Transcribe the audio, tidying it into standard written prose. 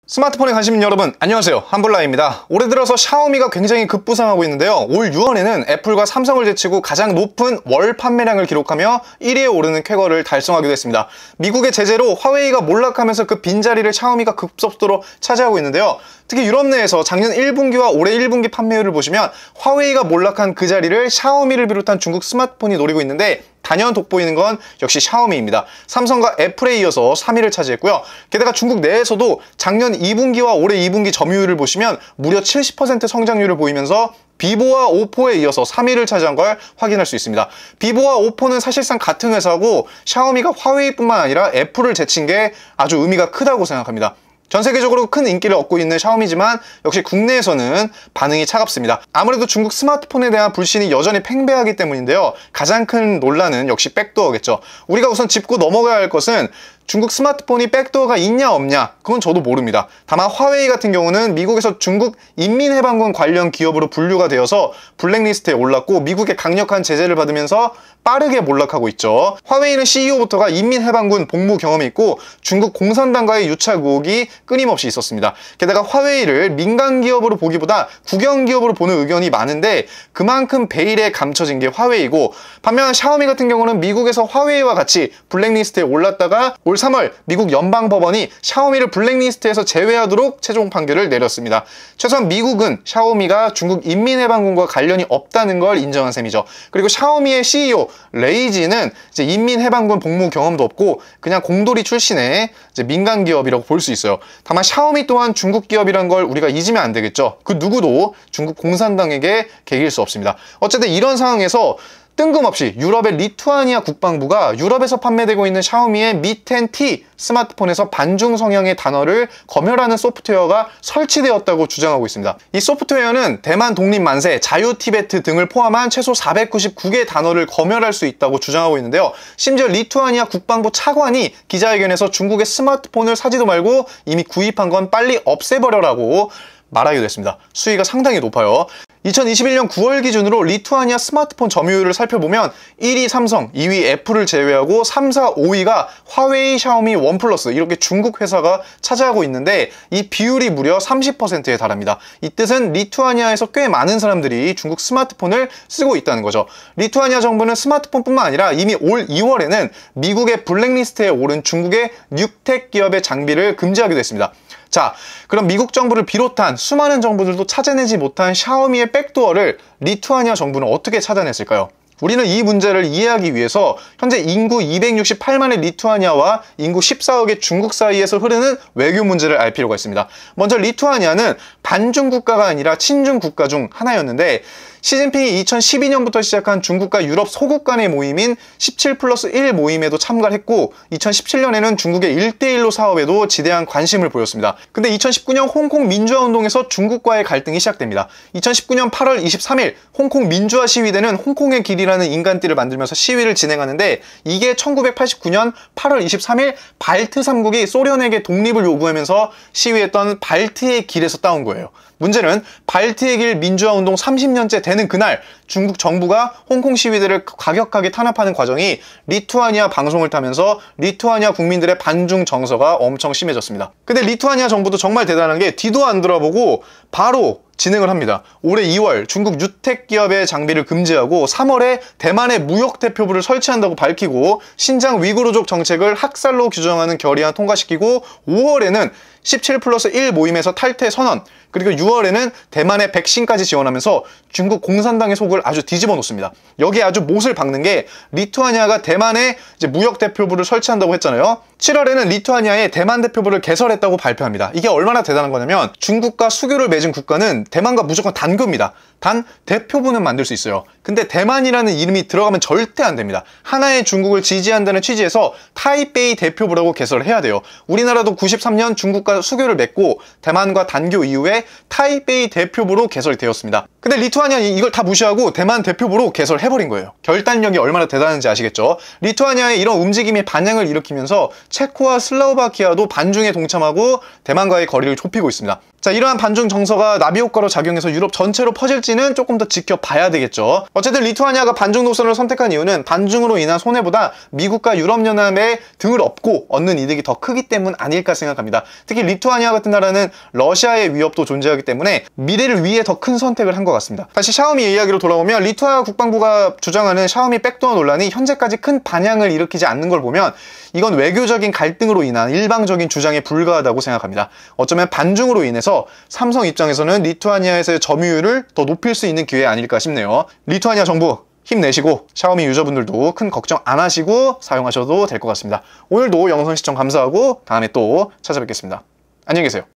스마트폰에 관심 있는 여러분 안녕하세요, 한블라입니다. 올해 들어서 샤오미가 굉장히 급부상하고 있는데요, 올 6월에는 애플과 삼성을 제치고 가장 높은 월 판매량을 기록하며 1위에 오르는 쾌거를 달성하기도 했습니다. 미국의 제재로 화웨이가 몰락하면서 그 빈자리를 샤오미가 급속도로 차지하고 있는데요, 특히 유럽 내에서 작년 1분기와 올해 1분기 판매율을 보시면 화웨이가 몰락한 그 자리를 샤오미를 비롯한 중국 스마트폰이 노리고 있는데 단연 돋보이는 건 역시 샤오미입니다. 삼성과 애플에 이어서 3위를 차지했고요. 게다가 중국 내에서도 작년 2분기와 올해 2분기 점유율을 보시면 무려 70% 성장률을 보이면서 비보와 오포에 이어서 3위를 차지한 걸 확인할 수 있습니다. 비보와 오포는 사실상 같은 회사고 샤오미가 화웨이뿐만 아니라 애플을 제친 게 아주 의미가 크다고 생각합니다. 전 세계적으로 큰 인기를 얻고 있는 샤오미지만 역시 국내에서는 반응이 차갑습니다. 아무래도 중국 스마트폰에 대한 불신이 여전히 팽배하기 때문인데요, 가장 큰 논란은 역시 백도어겠죠. 우리가 우선 짚고 넘어가야 할 것은 중국 스마트폰이 백도어가 있냐 없냐, 그건 저도 모릅니다. 다만 화웨이 같은 경우는 미국에서 중국 인민해방군 관련 기업으로 분류가 되어서 블랙리스트에 올랐고 미국의 강력한 제재를 받으면서 빠르게 몰락하고 있죠. 화웨이는 CEO부터가 인민해방군 복무 경험이 있고 중국 공산당과의 유착 의혹이 끊임없이 있었습니다. 게다가 화웨이를 민간 기업으로 보기보다 국영 기업으로 보는 의견이 많은데 그만큼 베일에 감춰진 게 화웨이고, 반면 샤오미 같은 경우는 미국에서 화웨이와 같이 블랙리스트에 올랐다가 올 3월 미국 연방법원이 샤오미를 블랙리스트에서 제외하도록 최종 판결을 내렸습니다. 최소한 미국은 샤오미가 중국 인민해방군과 관련이 없다는 걸 인정한 셈이죠. 그리고 샤오미의 CEO 레이지는 이제 인민해방군 복무 경험도 없고 그냥 공돌이 출신의 이제 민간 기업이라고 볼 수 있어요. 다만 샤오미 또한 중국 기업이란 걸 우리가 잊으면 안 되겠죠. 그 누구도 중국 공산당에게 개길 수 없습니다. 어쨌든 이런 상황에서 뜬금없이 유럽의 리투아니아 국방부가 유럽에서 판매되고 있는 샤오미의 Mi 10T 스마트폰에서 반중 성향의 단어를 검열하는 소프트웨어가 설치되었다고 주장하고 있습니다. 이 소프트웨어는 대만 독립 만세, 자유 티베트 등을 포함한 최소 499개 단어를 검열할 수 있다고 주장하고 있는데요, 심지어 리투아니아 국방부 차관이 기자회견에서 중국의 스마트폰을 사지도 말고 이미 구입한 건 빨리 없애버려라고 말하기도 했습니다. 수위가 상당히 높아요. 2021년 9월 기준으로 리투아니아 스마트폰 점유율을 살펴보면 1위 삼성, 2위 애플을 제외하고 3, 4, 5위가 화웨이, 샤오미, 원플러스 이렇게 중국 회사가 차지하고 있는데 이 비율이 무려 30%에 달합니다. 이 뜻은 리투아니아에서 꽤 많은 사람들이 중국 스마트폰을 쓰고 있다는 거죠. 리투아니아 정부는 스마트폰뿐만 아니라 이미 올 2월에는 미국의 블랙리스트에 오른 중국의 뉴텍 기업의 장비를 금지하기도 했습니다. 자, 그럼 미국 정부를 비롯한 수많은 정부들도 찾아내지 못한 샤오미의 백도어를 리투아니아 정부는 어떻게 찾아냈을까요? 우리는 이 문제를 이해하기 위해서 현재 인구 268만의 리투아니아와 인구 14억의 중국 사이에서 흐르는 외교 문제를 알 필요가 있습니다. 먼저 리투아니아는 반중 국가가 아니라 친중 국가 중 하나였는데 시진핑이 2012년부터 시작한 중국과 유럽 소국 간의 모임인 17+1 모임에도 참가를 했고 2017년에는 중국의 1대1로 사업에도 지대한 관심을 보였습니다. 근데 2019년 홍콩 민주화운동에서 중국과의 갈등이 시작됩니다. 2019년 8월 23일 홍콩 민주화 시위대는 홍콩의 길이라는 인간띠를 만들면서 시위를 진행하는데 이게 1989년 8월 23일 발트 3국이 소련에게 독립을 요구하면서 시위했던 발트의 길에서 따온 거예요. 문제는 발트의 길 민주화운동 30년째 되는 그날 중국 정부가 홍콩 시위대를 과격하게 탄압하는 과정이 리투아니아 방송을 타면서 리투아니아 국민들의 반중 정서가 엄청 심해졌습니다. 근데 리투아니아 정부도 정말 대단한 게 뒤도 안 돌아보고 바로 진행을 합니다. 올해 2월 중국 유텍 기업의 장비를 금지하고 3월에 대만의 무역 대표부를 설치한다고 밝히고 신장 위구르족 정책을 학살로 규정하는 결의안 통과시키고 5월에는 17+1 모임에서 탈퇴 선언, 그리고 6월에는 대만의 백신까지 지원하면서 중국 공산당의 속을 아주 뒤집어 놓습니다. 여기에 아주 못을 박는 게 리투아니아가 대만에 이제 무역 대표부를 설치한다고 했잖아요. 7월에는 리투아니아의 대만 대표부를 개설했다고 발표합니다. 이게 얼마나 대단한 거냐면 중국과 수교를 맺은 국가는 대만과 무조건 단교입니다. 단 대표부는 만들 수 있어요. 근데 대만이라는 이름이 들어가면 절대 안 됩니다. 하나의 중국을 지지한다는 취지에서 타이베이 대표부라고 개설을 해야 돼요. 우리나라도 93년 중국과 수교를 맺고 대만과 단교 이후에 타이베이 대표부로 개설되었습니다. 근데 리투아니아는 이걸 다 무시하고 대만 대표부로 개설해버린 거예요. 결단력이 얼마나 대단한지 아시겠죠? 리투아니아의 이런 움직임이 반향을 일으키면서 체코와 슬로바키아도 반중에 동참하고 대만과의 거리를 좁히고 있습니다. 자, 이러한 반중 정서가 나비 효과로 작용해서 유럽 전체로 퍼질지는 조금 더 지켜봐야 되겠죠. 어쨌든 리투아니아가 반중 노선을 선택한 이유는 반중으로 인한 손해보다 미국과 유럽연합의 등을 업고 얻는 이득이 더 크기 때문 아닐까 생각합니다. 특히 리투아니아 같은 나라는 러시아의 위협도 존재하기 때문에 미래를 위해 더 큰 선택을 한 것 같습니다. 다시 샤오미 이야기로 돌아오면 리투아니아 국방부가 주장하는 샤오미 백도어 논란이 현재까지 큰 반향을 일으키지 않는 걸 보면 이건 외교적인 갈등으로 인한 일방적인 주장에 불과하다고 생각합니다. 어쩌면 반중으로 인해서 삼성 입장에서는 리투아니아에서의 점유율을 더 높일 수 있는 기회 아닐까 싶네요. 리투아니아 정부 힘내시고 샤오미 유저분들도 큰 걱정 안 하시고 사용하셔도 될 것 같습니다. 오늘도 영상 시청 감사하고 다음에 또 찾아뵙겠습니다. 안녕히 계세요.